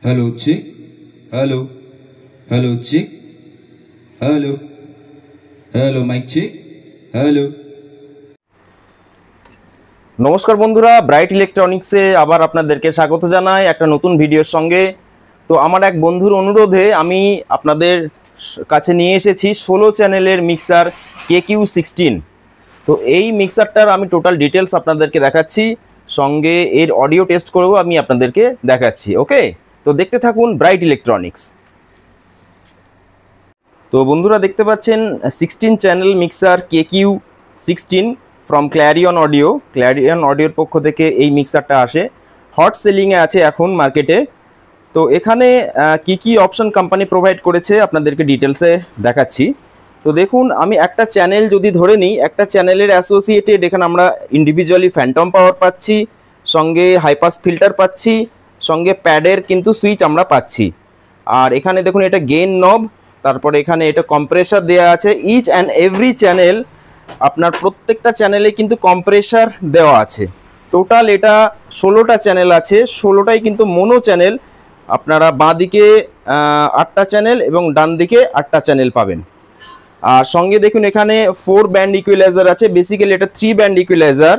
Hello chick. Hello. Hello chick. Hello. Hello mic chick. Hello. নমস্কার বন্ধুরা, bright ইলেকট্রনিক্সে আবার আপনাদেরকে স্বাগত জানাই একটা নতুন ভিডিওর সঙ্গে। তো আমার এক বন্ধুর অনুরোধে আমি আপনাদের কাছে নিয়ে এসেছি 16 চ্যানেলের মিক্সার KQ16। তো এই মিক্সারটার আমি টোটাল ডিটেলস আপনাদেরকে দেখাচ্ছি, সঙ্গে এর অডিও টেস্ট করেও আমি আপনাদেরকে দেখাচ্ছি। ওকে, তো দেখতে থাকুন ব্রাইট ইলেকট্রনিক্স। তো বন্ধুরা দেখতে পাচ্ছেন 16 channel mixer KQ16 from Clarion audio. Clarion অডিওর পক্ষ থেকে এই মিক্সারটা আসে, হট সেলিংয়ে আছে এখন মার্কেটে। তো এখানে কি অপশন কোম্পানি প্রোভাইড করেছে আপনাদেরকে ডিটেলসে দেখাচ্ছি। তো দেখুন, আমি একটা চ্যানেল যদি ধরে নিই, একটা চ্যানেলের অ্যাসোসিয়েটেড এখানে আমরা ইন্ডিভিজুয়ালি ফ্যান্টম পাওয়ার পাচ্ছি, সঙ্গে হাইপাস ফিল্টার পাচ্ছি, সঙ্গে প্যাডের কিন্তু সুইচ আমরা পাচ্ছি। আর এখানে দেখুন এটা গেইন নব, তারপরে এখানে এটা কম্প্রেসার দেওয়া আছে। ইচ অ্যান্ড এভরি চ্যানেল, আপনার প্রত্যেকটা চ্যানেলে কিন্তু কম্প্রেসার দেওয়া আছে। টোটাল এটা 16টা চ্যানেল আছে, 16টাই কিন্তু মোনো চ্যানেল। আপনারা বাঁ দিকে 8টা চ্যানেল এবং ডান দিকে 8টা চ্যানেল পাবেন। আর সঙ্গে দেখুন এখানে 4 ব্যান্ড ইকুয়ালাইজার আছে। বেসিক্যালি এটা 3 band equaliser,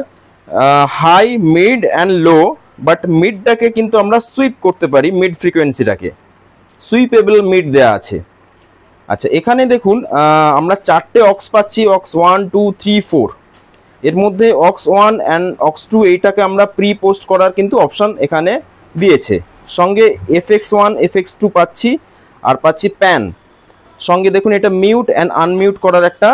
high, mid and low. But মিডটাকে কিন্তু আমরা সুইপ করতে পারি, মিড ফ্রিকোয়েন্সিটাকে সুইপেবল মিড দেওয়া আছে। আচ্ছা, এখানে দেখুন আমরা 4টে অক্স পাচ্ছি, অক্স 1 2 3 4। এর মধ্যে অক্স 1 অ্যান্ড অক্স 2 এইটাকে আমরা প্রি পোস্ট করার কিন্তু অপশান এখানে দিয়েছে। সঙ্গে FX1 FX2 পাচ্ছি, আর পাচ্ছি প্যান। সঙ্গে দেখুন এটা মিউট অ্যান্ড আনমিউট করার একটা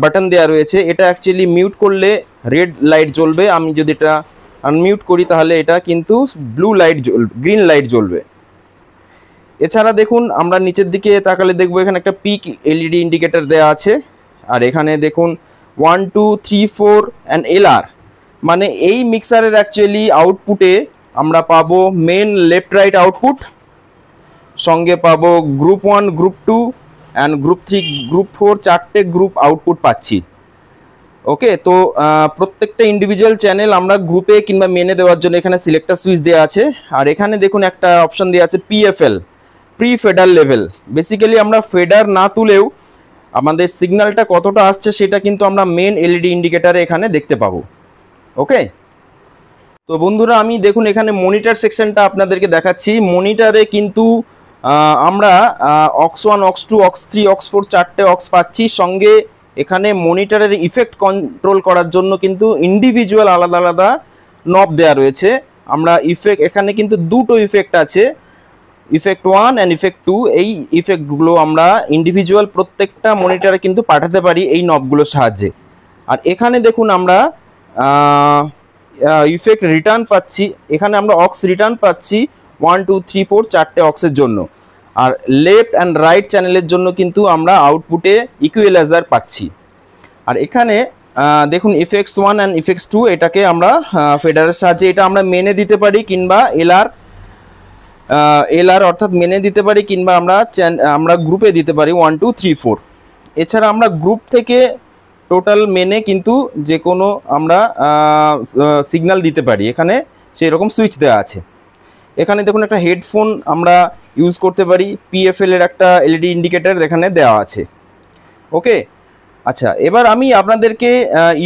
বাটন দেওয়া রয়েছে। এটা অ্যাকচুয়ালি মিউট করলে রেড লাইট জ্বলবে, আমি যদি এটা আনমিউট করি তাহলে এটা কিন্তু ব্লু লাইট গ্রিন লাইট জ্বলবে। এছাড়া দেখুন আমরা নিচের দিকে তাকালে দেখবো এখানে একটা পিক LED ইন্ডিকেটর দেওয়া আছে। আর এখানে দেখুন 1 2 3 4 অ্যান্ড LR, মানে এই মিক্সারের অ্যাকচুয়ালি আউটপুটে আমরা পাবো মেন লেফট রাইট আউটপুট, সঙ্গে পাবো group 1 group 2 and group 3 group 4, 4টে গ্রুপ আউটপুট পাচ্ছি। ওকে, তো প্রত্যেকটা ইন্ডিভিজুয়াল চ্যানেল আমরা গ্রুপে কিংবা মেনে দেওয়ার জন্য এখানে সিলেক্টার সুইচ দেওয়া আছে। আর এখানে দেখুন একটা অপশান দেওয়া আছে PFL, pre feeder level. Basically আমরা ফেডার না তুলেও আমাদের সিগন্যালটা কতটা আসছে সেটা কিন্তু আমরা মেন LED ইন্ডিকেটারে এখানে দেখতে পাবো। ওকে, তো বন্ধুরা আমি দেখুন এখানে মনিটর সেকশনটা আপনাদেরকে দেখাচ্ছি। মনিটরে কিন্তু আমরা অক্স 1 অক্স 2 অক্স 3 অক্স 4 4টে অক্স পাচ্ছি। সঙ্গে এখানে মনিটরের ইফেক্ট কন্ট্রোল করার জন্য কিন্তু ইন্ডিভিজুয়াল আলাদা আলাদা নব দেওয়া রয়েছে। আমরা ইফেক্ট এখানে কিন্তু দুটো ইফেক্ট আছে, ইফেক্ট 1 অ্যান্ড ইফেক্ট 2। এই ইফেক্টগুলো আমরা ইন্ডিভিজুয়াল প্রত্যেকটা মনিটরে কিন্তু পাঠাতে পারি এই নবগুলোর সাহায্যে। আর এখানে দেখুন আমরা ইফেক্ট রিটার্ন পাচ্ছি। এখানে আমরা অক্স রিটার্ন পাচ্ছি 1 2 3 4 4টে অক্সের জন্য। আর লেফট অ্যান্ড রাইট চ্যানেলের জন্য কিন্তু আমরা আউটপুটে ইকুয়ালাইজার পাচ্ছি। আর এখানে দেখুন FX1 অ্যান্ড FX2, এটাকে আমরা ফেডারের সাহায্যে এটা আমরা মেনে দিতে পারি, কিংবা LR অর্থাৎ মেনে দিতে পারি, কিংবা আমরা গ্রুপে দিতে পারি 1 2 3 4। এছাড়া আমরা গ্রুপ থেকে টোটাল মেনে কিন্তু যে কোনো আমরা সিগন্যাল দিতে পারি, এখানে সেই রকম সুইচ দেওয়া আছে। এখানে দেখুন একটা হেডফোন আমরা ইউজ করতে পারি, PFL এর একটা LED ইন্ডিকেটর এখানে দেওয়া আছে। ওকে, আচ্ছা এবার আমি আপনাদেরকে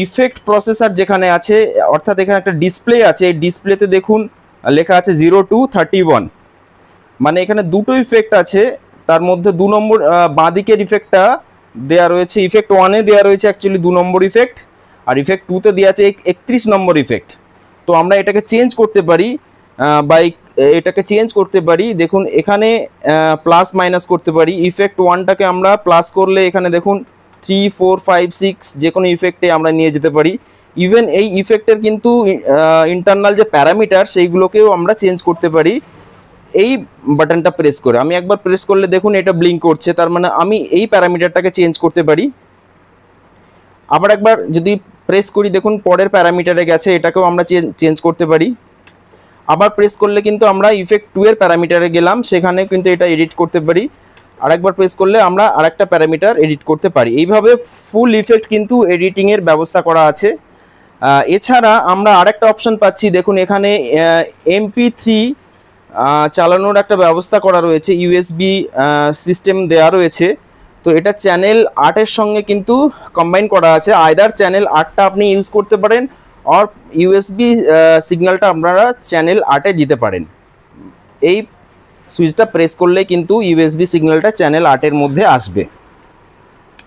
ইফেক্ট প্রসেসর যেখানে আছে, অর্থাৎ এখানে একটা ডিসপ্লে আছে। এই ডিসপ্লেতে দেখুন লেখা আছে 0 to 31, মানে এখানে দুটো ইফেক্ট আছে। তার মধ্যে 2 নম্বর বাঁ দিকের ইফেক্টটা দেওয়া রয়েছে, ইফেক্ট 1-এ দেওয়া রয়েছে অ্যাকচুয়ালি 2 নম্বর ইফেক্ট, আর ইফেক্ট 2-তে দেওয়া আছে 31 নম্বর ইফেক্ট। তো আমরা এটাকে চেঞ্জ করতে পারি, দেখুন এখানে প্লাস মাইনাস করতে পারি। ইফেক্ট 1টাকে আমরা প্লাস করলে এখানে দেখুন 3 4 5 6 যে কোনো ইফেক্টে আমরা নিয়ে যেতে পারি। ইভেন এই ইফেক্টের কিন্তু ইন্টারনাল যে প্যারামিটার সেইগুলোকেও আমরা চেঞ্জ করতে পারি এই বাটনটা প্রেস করে। আমি একবার প্রেস করলে দেখুন এটা ব্লিঙ্ক করছে, তার মানে আমি এই প্যারামিটারটাকে চেঞ্জ করতে পারি। আবার একবার যদি প্রেস করি দেখুন পরের প্যারামিটারে গেছে, এটাকেও আমরা চেঞ্জ করতে পারি। আবার প্রেস করলে কিন্তু আমরা ইফেক্ট 2 এর প্যারামিটারে গেলাম, সেখানে কিন্তু এটা এডিট করতে পারি। আরেকবার প্রেস করলে আমরা আরেকটা প্যারামিটার এডিট করতে পারি। এইভাবে ফুল ইফেক্ট কিন্তু এডিটিংয়ের ব্যবস্থা করা আছে। এছাড়া আমরা আরেকটা অপশন পাচ্ছি, দেখুন এখানে MP3 চালানোর একটা ব্যবস্থা করা রয়েছে, ইউএসবি সিস্টেম দেওয়া রয়েছে। তো এটা চ্যানেল 8-এর সঙ্গে কিন্তু কম্বাইন করা আছে। আইদার চ্যানেল 8টা আপনি ইউজ করতে পারেন, আর ইউএসবি সিগন্যালটা আপনারা চ্যানেল 8-এ দিতে পারেন। এই সুইচটা প্রেস করলে কিন্তু ইউএসবি সিগন্যালটা চ্যানেল 8-এর মধ্যে আসবে।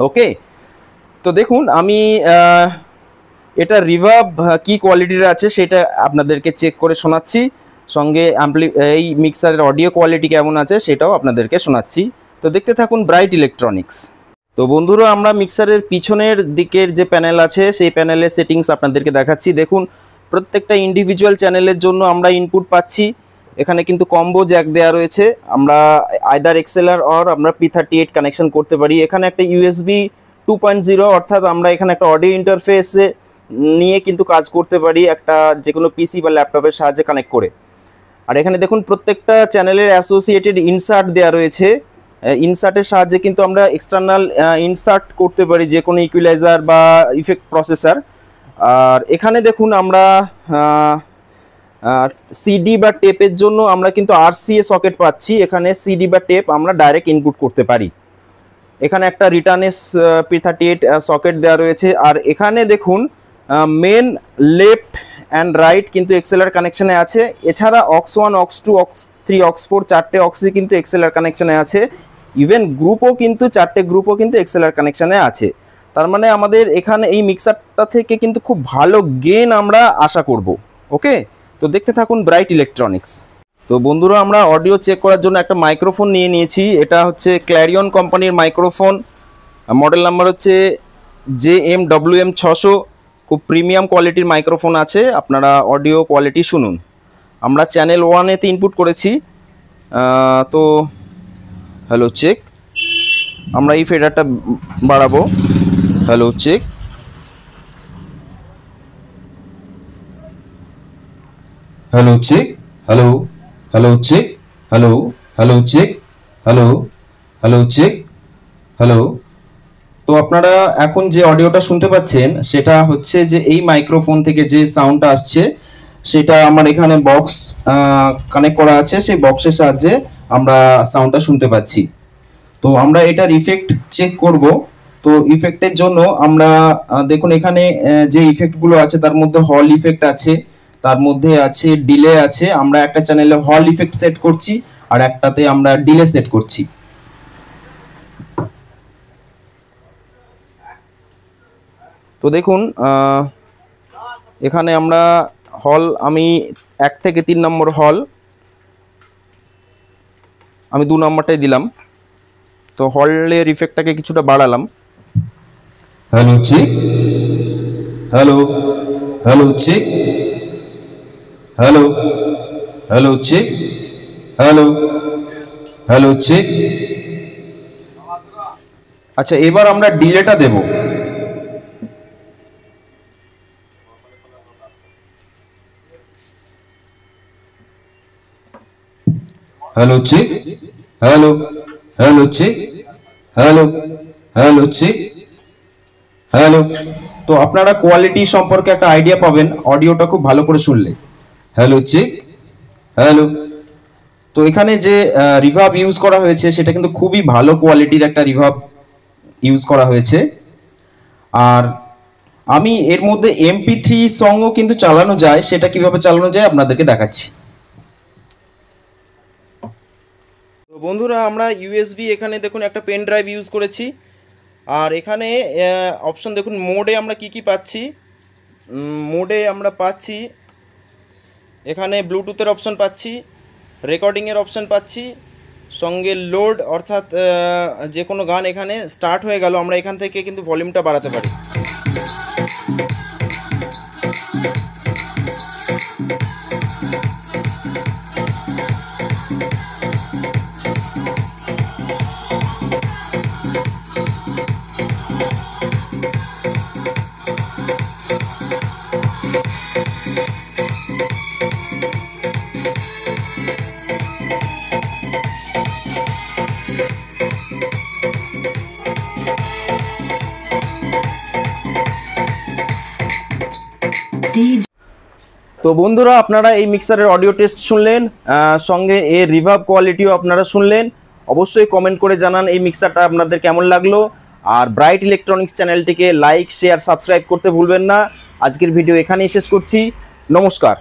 ওকে, তো দেখুন আমি এটা রিভার্ব কি কোয়ালিটির আছে সেটা আপনাদেরকে চেক করে শোনাচ্ছি, সঙ্গে এই মিক্সারের অডিও কোয়ালিটি কেমন আছে সেটাও আপনাদেরকে শোনাচ্ছি। তো দেখতে থাকুন ব্রাইট ইলেকট্রনিক্স। তো বন্ধুরা, আমরা মিক্সারের পিছনের দিকের যে প্যানেল আছে সেই প্যানেলের সেটিংস আপনাদেরকে দেখাচ্ছি। দেখুন, প্রত্যেকটা ইন্ডিভিজুয়াল চ্যানেলের জন্য আমরা ইনপুট পাচ্ছি। এখানে কিন্তু কম্বো জ্যাক দেওয়া রয়েছে, আমরা আইদার এক্সএলআর অর আমরা P38 কানেকশন করতে পারি। এখানে একটা ইউএসবি 2.0, অর্থাৎ আমরা এখানে একটা অডিও ইন্টারফেসে নিয়ে কিন্তু কাজ করতে পারি, একটা যে কোনো পিসি বা ল্যাপটপের সাহায্যে কানেক্ট করে। আর এখানে দেখুন প্রত্যেকটা চ্যানেলের অ্যাসোসিয়েটেড ইনসার্ট দেওয়া রয়েছে। ইনসার্টের সাহায্যে কিন্তু আমরা এক্সটার্নাল ইনসার্ট করতে পারি যে কোনো ইকুয়ালাইজার বা ইফেক্ট প্রসেসর। আর এখানে দেখুন আমরা সিডি বা টেপের জন্য আমরা কিন্তু RCA সকেট পাচ্ছি। এখানে সিডি বা টেপ আমরা ডাইরেক্ট ইনপুট করতে পারি। এখানে একটা রিটার্নের P38 সকেট দেওয়া রয়েছে। আর এখানে দেখুন মেন লেফট অ্যান্ড রাইট কিন্তু XLR কানেকশানে আছে। এছাড়া aux1, aux2, aux3, aux4 চারটে অক্সি কিন্তু XLR কানেকশানে আছে। ইভেন গ্রুপও কিন্তু চারটে গ্রুপও কিন্তু XLR কানেকশানে আছে। তার মানে আমাদের এখানে এই মিক্সারটা থেকে কিন্তু খুব ভালো গেইন আমরা আশা করব। ওকে, তো দেখতে থাকুন ব্রাইট ইলেকট্রনিক্স। তো বন্ধুরা, আমরা অডিও চেক করার জন্য একটা মাইক্রোফোন নিয়ে নিয়েছি। এটা হচ্ছে ক্ল্যারিয়ন কোম্পানির মাইক্রোফোন, মডেল নাম্বার হচ্ছে JMWM 600। খুব প্রিমিয়াম কোয়ালিটির মাইক্রোফোন আছে, আপনারা অডিও কোয়ালিটি শুনুন। আমরা চ্যানেল 1-এতে ইনপুট করেছি। তো হ্যালো চেক, আমরা এই ফেডারটা বাড়াবো। Hello check, hello check, hello, hello check, hello, hello check, hello, hello check, hello. তো আপনারা এখন যে অডিওটা শুনতে পাচ্ছেন সেটা হচ্ছে যে এই মাইক্রোফোন থেকে যে সাউন্ডটা আসছে সেটা আমার এখানে বক্স কানেক্ট করা আছে, সেই বক্সের সাহায্যে আমরা সাউন্ডটা শুনতে পাচ্ছি। তো আমরা এটার ইফেক্ট চেক করব। তো ইফেক্টের জন্য আমরা দেখুন এখানে যে ইফেক্টগুলো আছে তার মধ্যে হল ইফেক্ট আছে, তার মধ্যে আছে ডিলে আছে। আমরা একটা চ্যানেলে হল ইফেক্ট সেট করছি আর একটাতে আমরা ডিলে সেট করছি। তো দেখুন এখানে আমরা হল, আমি 1 থেকে 3 নম্বর হল, আমি 2 নম্বরটাই দিলাম। তো হলের ইফেক্টটাকে কিছুটা বাড়ালাম। Hello check, hello, hello check, hello, hello check, hello, hello check. আচ্ছা, এবার আমরা ডিলেটা দেব। Hello check, hello, hello check, hello, hello check, hello. তো আপনারা কোয়ালিটি সম্পর্কে একটা আইডিয়া পাবেন অডিওটা খুব ভালো করে শুনলে। Hello check, hello. তো এখানে যে রিভার্ব ইউজ করা হয়েছে সেটা কিন্তু খুবই ভালো কোয়ালিটির একটা রিভার্ব ইউজ করা হয়েছে। আর আমি এর মধ্যে MP3 সংও কিন্তু চালানো যায়, সেটা কিভাবে চালানো যায় আপনাদেরকে দেখাচ্ছি। তো বন্ধুরা, আমরা ইউএসবি এখানে দেখুন একটা পেন ড্রাইভ ইউজ করেছি। আর এখানে অপশন দেখুন, মোডে আমরা কি কি পাচ্ছি। মোডে আমরা পাচ্ছি এখানে ব্লুটুথের অপশন পাচ্ছি, রেকর্ডিংয়ের অপশন পাচ্ছি, সঙ্গে লোড, অর্থাৎ যে কোনো গান এখানে স্টার্ট হয়ে গেল আমরা এখান থেকে কিন্তু ভলিউমটা বাড়াতে পারি। তো বন্ধুরা, আপনারা এই মিক্সারের অডিও টেস্ট শুনলেন, সঙ্গে এর রিভার্ব কোয়ালিটিও আপনারা শুনলেন। অবশ্যই কমেন্ট করে জানান এই মিক্সারটা আপনাদের কেমন লাগলো। আর ব্রাইট ইলেকট্রনিক্স চ্যানেলটিকে লাইক, শেয়ার, সাবস্ক্রাইব করতে ভুলবেন না। আজকের ভিডিও এখানেই শেষ করছি। নমস্কার।